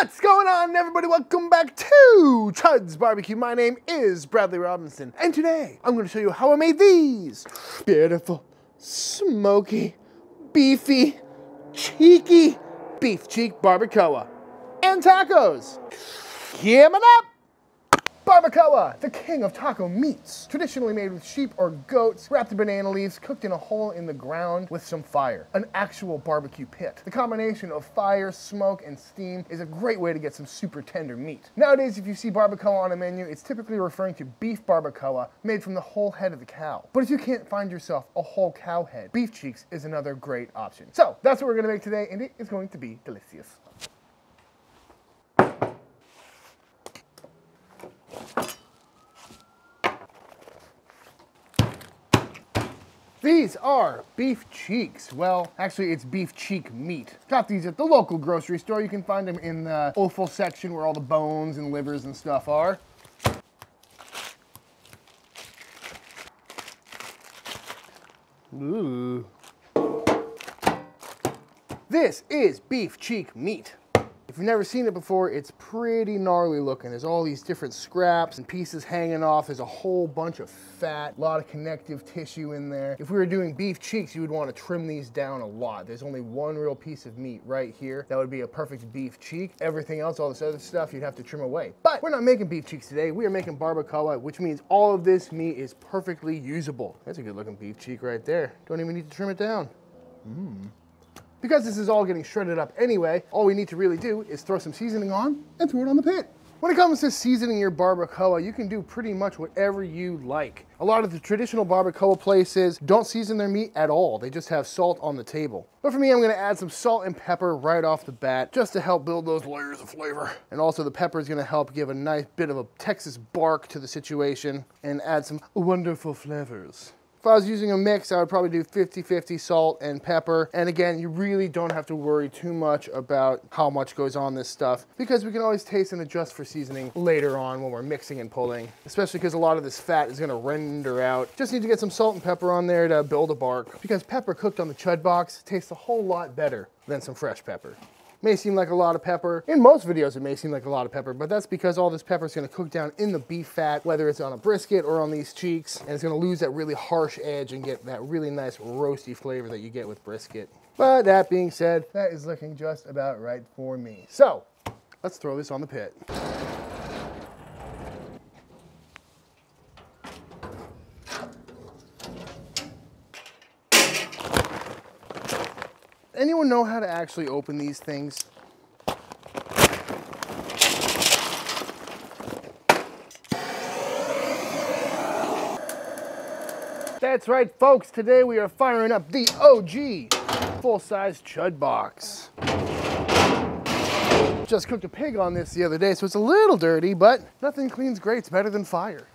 What's going on, everybody? Welcome back to ChudsBbq. My name is Bradley Robinson, and today I'm going to show you how I made these beautiful, smoky, beefy, cheeky beef cheek barbacoa and tacos. Coming up! Barbacoa, the king of taco meats. Traditionally made with sheep or goats, wrapped in banana leaves, cooked in a hole in the ground with some fire. An actual barbecue pit. The combination of fire, smoke, and steam is a great way to get some super tender meat. Nowadays, if you see barbacoa on a menu, it's typically referring to beef barbacoa made from the whole head of the cow. But if you can't find yourself a whole cow head, beef cheeks is another great option. So, that's what we're gonna make today, and it is going to be delicious. These are beef cheeks. Well, actually it's beef cheek meat. Got these at the local grocery store. You can find them in the offal section where all the bones and livers and stuff are. Ooh. This is beef cheek meat. If you've never seen it before, it's pretty gnarly looking. There's all these different scraps and pieces hanging off. There's a whole bunch of fat, a lot of connective tissue in there. If we were doing beef cheeks, you would want to trim these down a lot. There's only one real piece of meat right here. That would be a perfect beef cheek. Everything else, all this other stuff, you'd have to trim away. But we're not making beef cheeks today. We are making barbacoa, which means all of this meat is perfectly usable. That's a good looking beef cheek right there. Don't even need to trim it down. Because this is all getting shredded up anyway, all we need to really do is throw some seasoning on and throw it on the pit. When it comes to seasoning your barbacoa, you can do pretty much whatever you like. A lot of the traditional barbacoa places don't season their meat at all. They just have salt on the table. But for me, I'm gonna add some salt and pepper right off the bat, just to help build those layers of flavor. And also the pepper is gonna help give a nice bit of a Texas bark to the situation and add some wonderful flavors. If I was using a mix, I would probably do 50-50 salt and pepper. And again, you really don't have to worry too much about how much goes on this stuff because we can always taste and adjust for seasoning later on when we're mixing and pulling, especially because a lot of this fat is gonna render out. Just need to get some salt and pepper on there to build a bark because pepper cooked on the Chud box tastes a whole lot better than some fresh pepper. May seem like a lot of pepper. In most videos, it may seem like a lot of pepper, but that's because all this pepper is gonna cook down in the beef fat, whether it's on a brisket or on these cheeks, and it's gonna lose that really harsh edge and get that really nice roasty flavor that you get with brisket. But that being said, that is looking just about right for me. So, let's throw this on the pit. Anyone know how to actually open these things? That's right, folks. Today we are firing up the OG full-size Chud box. Just cooked a pig on this the other day, so it's a little dirty, but nothing cleans grates better than fire.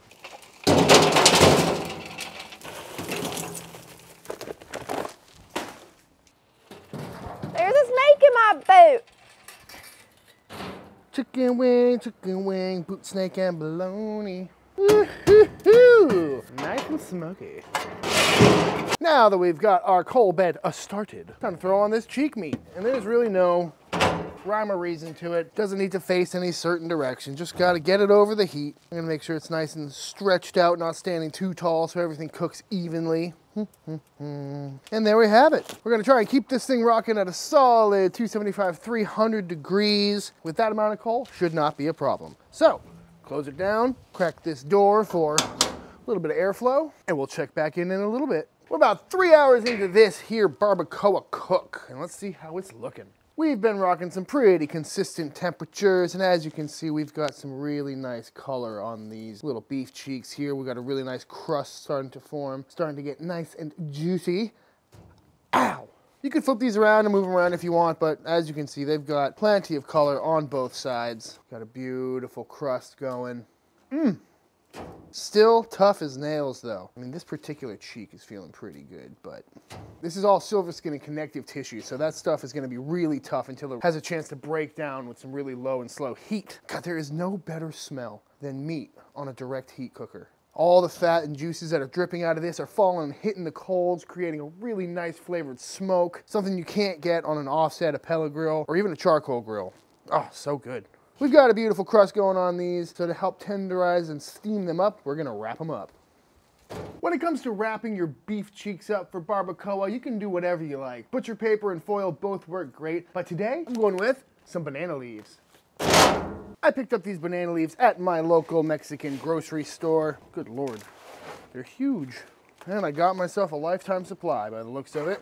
Boot. Chicken wing, boot snake and bologna. Nice and smoky. Now that we've got our coal bed started, time to throw on this cheek meat. And there's really no rhyme or reason to it. Doesn't need to face any certain direction. Just gotta get it over the heat. I'm gonna make sure it's nice and stretched out, not standing too tall so everything cooks evenly. And there we have it. We're gonna try and keep this thing rocking at a solid 275, 300 degrees. With that amount of coal, should not be a problem. So, close it down, crack this door for a little bit of airflow, and we'll check back in a little bit. We're about 3 hours into this here barbacoa cook, and let's see how it's looking. We've been rocking some pretty consistent temperatures, and as you can see, we've got some really nice color on these little beef cheeks here. We've got a really nice crust starting to form, starting to get nice and juicy. Ow! You can flip these around and move them around if you want, but as you can see, they've got plenty of color on both sides. Got a beautiful crust going. Still tough as nails though. I mean, this particular cheek is feeling pretty good, but this is all silver skin and connective tissue, so that stuff is gonna be really tough until it has a chance to break down with some really low and slow heat. God, there is no better smell than meat on a direct heat cooker. All the fat and juices that are dripping out of this are falling and hitting the coals, creating a really nice flavored smoke, something you can't get on an offset, a pellet grill, or even a charcoal grill. Oh, so good. We've got a beautiful crust going on these, so to help tenderize and steam them up, we're gonna wrap them up. When it comes to wrapping your beef cheeks up for barbacoa, you can do whatever you like. Butcher paper and foil both work great, but today I'm going with some banana leaves. I picked up these banana leaves at my local Mexican grocery store. Good Lord, they're huge. And I got myself a lifetime supply by the looks of it.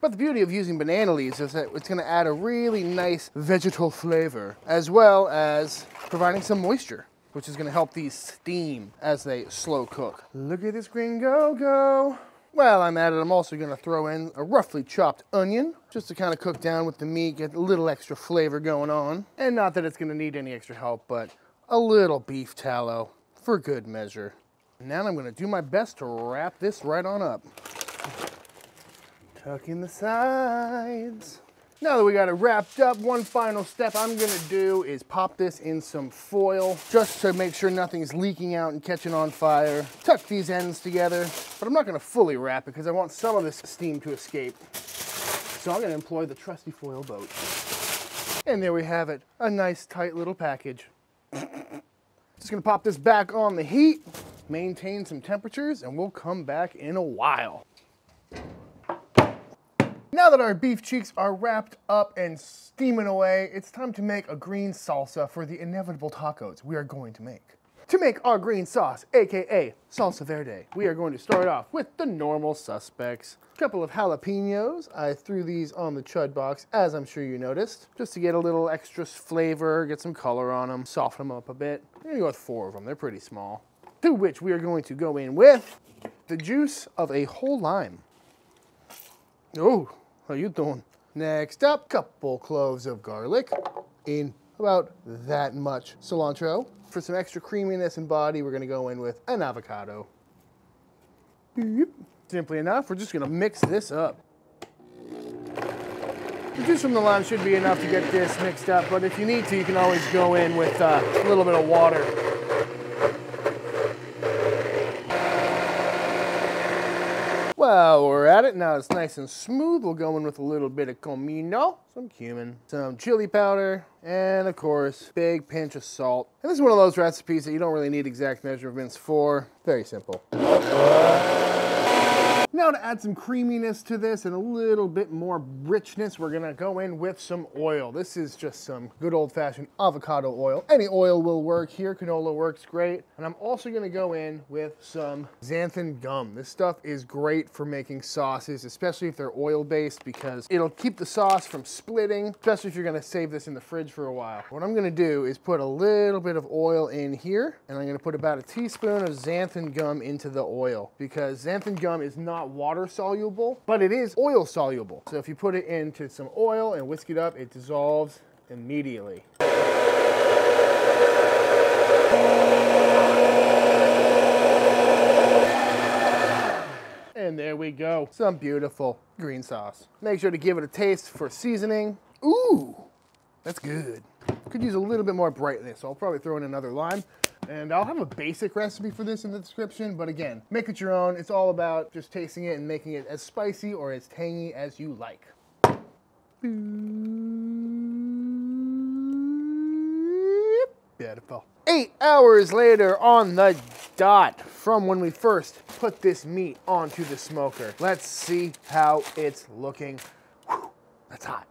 But the beauty of using banana leaves is that it's gonna add a really nice vegetal flavor, as well as providing some moisture, which is gonna help these steam as they slow cook. Look at this green go-go. While I'm at it, I'm also gonna throw in a roughly chopped onion, just to kind of cook down with the meat, get a little extra flavor going on. And not that it's gonna need any extra help, but a little beef tallow for good measure. Now I'm gonna do my best to wrap this right on up. Tuck in the sides. Now that we got it wrapped up, one final step I'm gonna do is pop this in some foil just to make sure nothing's leaking out and catching on fire. Tuck these ends together, but I'm not gonna fully wrap it because I want some of this steam to escape. So I'm gonna employ the trusty foil boat. And there we have it, a nice tight little package. Just gonna pop this back on the heat, maintain some temperatures, and we'll come back in a while. Now that our beef cheeks are wrapped up and steaming away, it's time to make a green salsa for the inevitable tacos we are going to make. To make our green sauce, aka salsa verde, we are going to start off with the normal suspects. A couple of jalapeños. I threw these on the chud box, as I'm sure you noticed, just to get a little extra flavor, get some color on them, soften them up a bit. I'm gonna go with 4 of them, they're pretty small. To which we are going to go in with the juice of a whole lime. Oh, how you doing? Next up, couple cloves of garlic in about that much cilantro. For some extra creaminess and body, we're gonna go in with an avocado. Simply enough, we're just gonna mix this up. The juice from the lime should be enough to get this mixed up, but if you need to, you can always go in with a little bit of water. While we're at it, now it's nice and smooth, we'll go in with a little bit of comino, some cumin, some chili powder, and of course, big pinch of salt. And this is one of those recipes that you don't really need exact measurements for. Very simple. Now to add some creaminess to this and a little bit more richness, we're gonna go in with some oil. This is just some good old-fashioned avocado oil. Any oil will work here, canola works great. And I'm also gonna go in with some xanthan gum. This stuff is great for making sauces, especially if they're oil-based, because it'll keep the sauce from splitting, especially if you're gonna save this in the fridge for a while. What I'm gonna do is put a little bit of oil in here, and I'm gonna put about a teaspoon of xanthan gum into the oil, because xanthan gum is not water soluble, but it is oil soluble. So if you put it into some oil and whisk it up, it dissolves immediately. And there we go, some beautiful green sauce. Make sure to give it a taste for seasoning. Ooh, that's good. Could use a little bit more brightness, so I'll probably throw in another lime. And I'll have a basic recipe for this in the description, but again, make it your own. It's all about just tasting it and making it as spicy or as tangy as you like. Beautiful. 8 hours later on the dot from when we first put this meat onto the smoker. Let's see how it's looking. Whew, that's hot.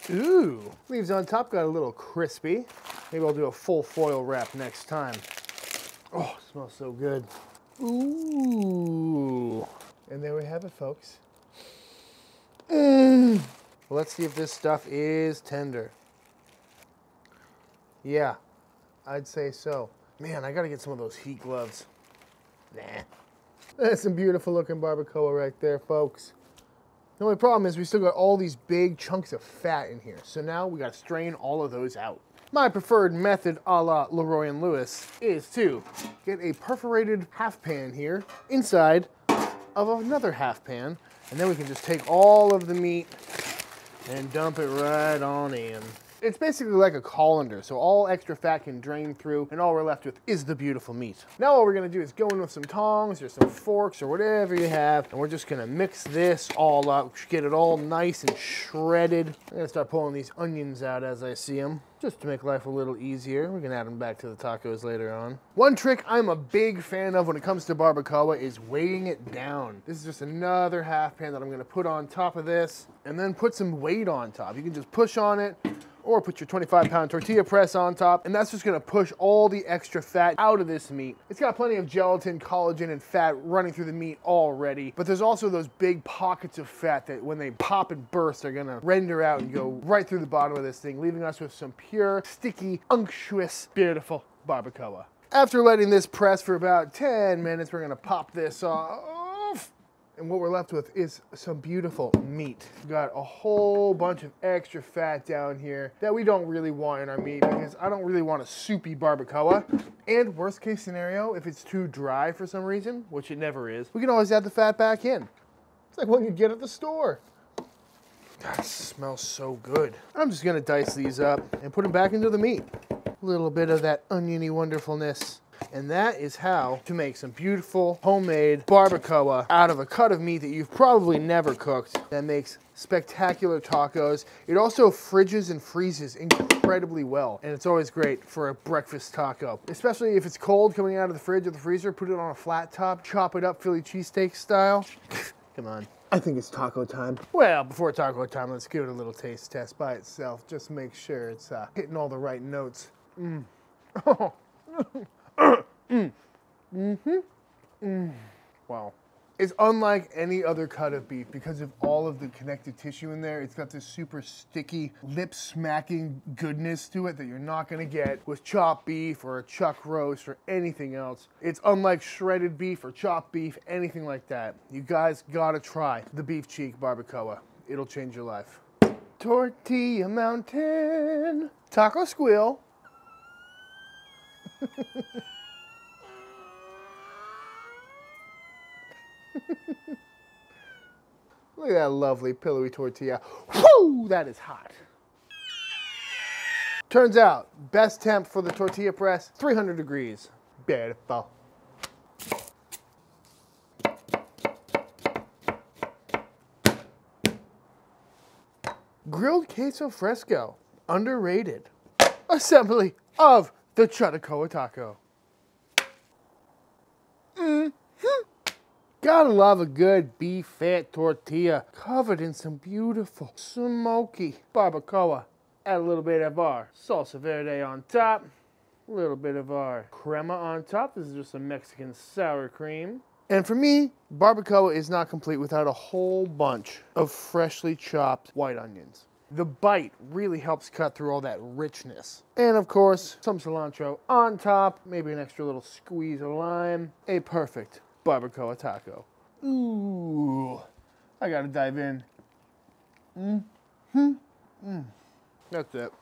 Ooh, leaves on top got a little crispy. Maybe I'll do a full foil wrap next time. Oh, it smells so good. Ooh. And there we have it, folks. Well, let's see if this stuff is tender. Yeah, I'd say so. Man, I gotta get some of those heat gloves. Nah. That's some beautiful looking barbacoa right there, folks. The only problem is we still got all these big chunks of fat in here. So now we gotta strain all of those out. My preferred method, a la Leroy and Lewis, is to get a perforated half pan here inside of another half pan, and then we can just take all of the meat and dump it right on in. It's basically like a colander, so all extra fat can drain through, and all we're left with is the beautiful meat. Now what we're gonna do is go in with some tongs or some forks or whatever you have, and we're just gonna mix this all up, get it all nice and shredded. I'm gonna start pulling these onions out as I see them, just to make life a little easier. We can add them back to the tacos later on. One trick I'm a big fan of when it comes to barbacoa is weighing it down. This is just another half pan that I'm gonna put on top of this, and then put some weight on top. You can just push on it, or put your 25-pound tortilla press on top, and that's just gonna push all the extra fat out of this meat. It's got plenty of gelatin, collagen, and fat running through the meat already, but there's also those big pockets of fat that when they pop and burst, they're gonna render out and go right through the bottom of this thing, leaving us with some pure, sticky, unctuous, beautiful barbacoa. After letting this press for about 10 minutes, we're gonna pop this off. And what we're left with is some beautiful meat. We've got a whole bunch of extra fat down here that we don't really want in our meat because I don't really want a soupy barbacoa. And worst case scenario, if it's too dry for some reason, which it never is, we can always add the fat back in. It's like what you get at the store. God, it smells so good. I'm just gonna dice these up and put them back into the meat. A little bit of that oniony wonderfulness. And that is how to make some beautiful homemade barbacoa out of a cut of meat that you've probably never cooked. That makes spectacular tacos. It also fridges and freezes incredibly well. And it's always great for a breakfast taco. Especially if it's cold coming out of the fridge or the freezer, put it on a flat top, chop it up Philly cheesesteak style. Come on. I think it's taco time. Well, before taco time, let's give it a little taste test by itself. Just make sure it's hitting all the right notes. Oh. Wow. It's unlike any other cut of beef because of all of the connective tissue in there. It's got this super sticky, lip-smacking goodness to it that you're not gonna get with chopped beef or a chuck roast or anything else. It's unlike shredded beef or chopped beef, anything like that. You guys gotta try the beef cheek barbacoa. It'll change your life. Tortilla Mountain, taco squill. Look at that lovely pillowy tortilla. Whoo, that is hot. Turns out, best temp for the tortilla press, 300 degrees. Beautiful. Grilled queso fresco, underrated. Assembly of the ChudsBbq taco. Gotta love a good beef fat tortilla covered in some beautiful smoky barbacoa. Add a little bit of our salsa verde on top, a little bit of our crema on top. This is just some Mexican sour cream. And for me, barbacoa is not complete without a whole bunch of freshly chopped white onions. The bite really helps cut through all that richness. And of course, some cilantro on top, maybe an extra little squeeze of lime. A perfect barbacoa taco. Ooh, I gotta dive in. That's it.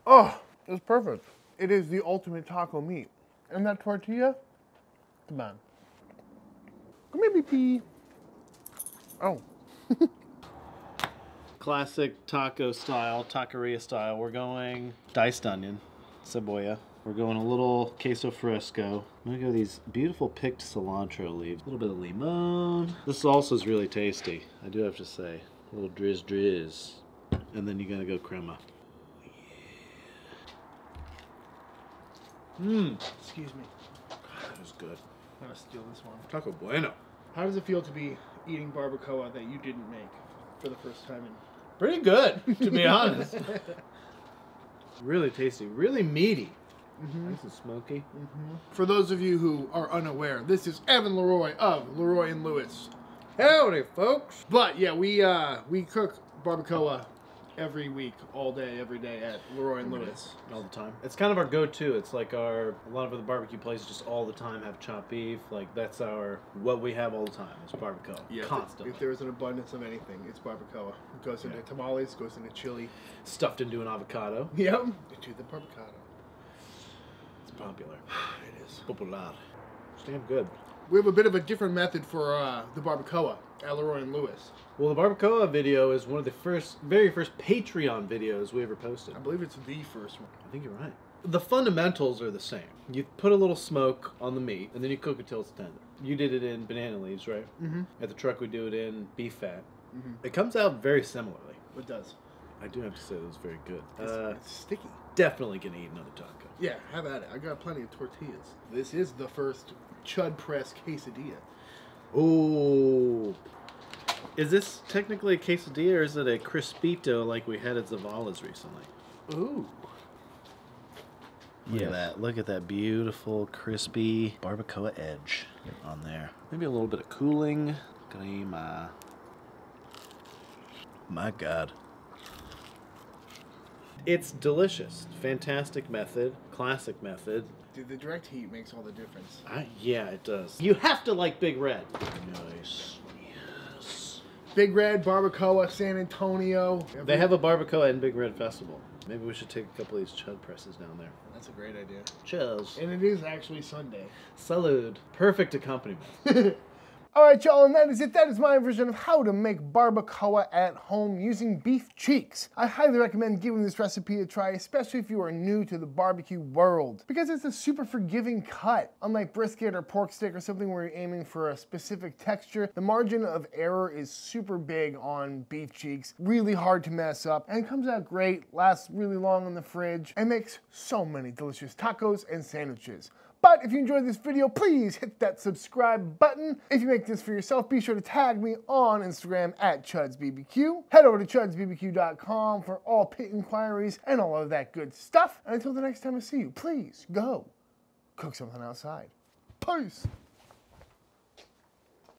Oh, it's perfect. It is the ultimate taco meat. And that tortilla, come on. Come here, BP. Oh. Classic taco style, taqueria style. We're going diced onion, cebolla. We're going a little queso fresco. I'm gonna go these beautiful picked cilantro leaves. A little bit of limon. This salsa is really tasty, I do have to say. A little drizz. And then you're gonna go crema. Excuse me. That was good. I'm gonna steal this one. Taco bueno. How does it feel to be eating barbacoa that you didn't make for the first time in? Pretty good, to be honest. Really tasty, really meaty. Nice and smoky. For those of you who are unaware, this is Evan Leroy of Leroy and Lewis. Howdy, folks. But yeah, we cook barbacoa every week, all day, every day at Leroy and Lewis. All the time. It's kind of our go-to. It's like a lot of the barbecue places just all the time have chopped beef. Like that's what we have all the time. It's barbacoa. Yeah, constantly. If there's an abundance of anything, it's barbacoa. It goes into tamales, goes into chili. Stuffed into an avocado. Yep. To the barbacoa. It's popular. It is. Popular. It's damn good. We have a bit of a different method for the barbacoa. Elroy and Lewis. Well, the Barbacoa video is one of the very first Patreon videos we ever posted. I believe it's the first one. I think you're right. The fundamentals are the same. You put a little smoke on the meat, and then you cook it till it's tender. You did it in banana leaves, right? Mm-hmm. At the truck, we do it in beef fat. Mm-hmm. It comes out very similarly. It does. I do have to say it was very good. It's sticky. Definitely gonna eat another taco. Yeah, have at it. I got plenty of tortillas. This is the first Chud press quesadilla. Ooh. Is this technically a quesadilla, or is it a crispito like we had at Zavala's recently? Ooh. Look at that. Look at that beautiful, crispy barbacoa edge on there. Maybe a little bit of cooling. Crema. My God. It's delicious. Fantastic method. Classic method. Dude, the direct heat makes all the difference. Yeah, it does. You have to like Big Red. Nice. Yes. Big Red, Barbacoa, San Antonio. They have a Barbacoa and Big Red Festival. Maybe we should take a couple of these chud presses down there. That's a great idea. Cheers. And it is actually Sunday. Salud. Perfect accompaniment. Alright y'all, and that is it. That is my version of how to make barbacoa at home using beef cheeks. I highly recommend giving this recipe a try, especially if you are new to the barbecue world, because it's a super forgiving cut. Unlike brisket or pork stick or something where you're aiming for a specific texture, the margin of error is super big on beef cheeks, really hard to mess up, and it comes out great, lasts really long in the fridge, and makes so many delicious tacos and sandwiches. But if you enjoyed this video, please hit that subscribe button. If you make this for yourself, be sure to tag me on Instagram at ChudsBbq. Head over to ChudsBbq.com for all pit inquiries and all of that good stuff. And until the next time I see you, please go cook something outside. Peace.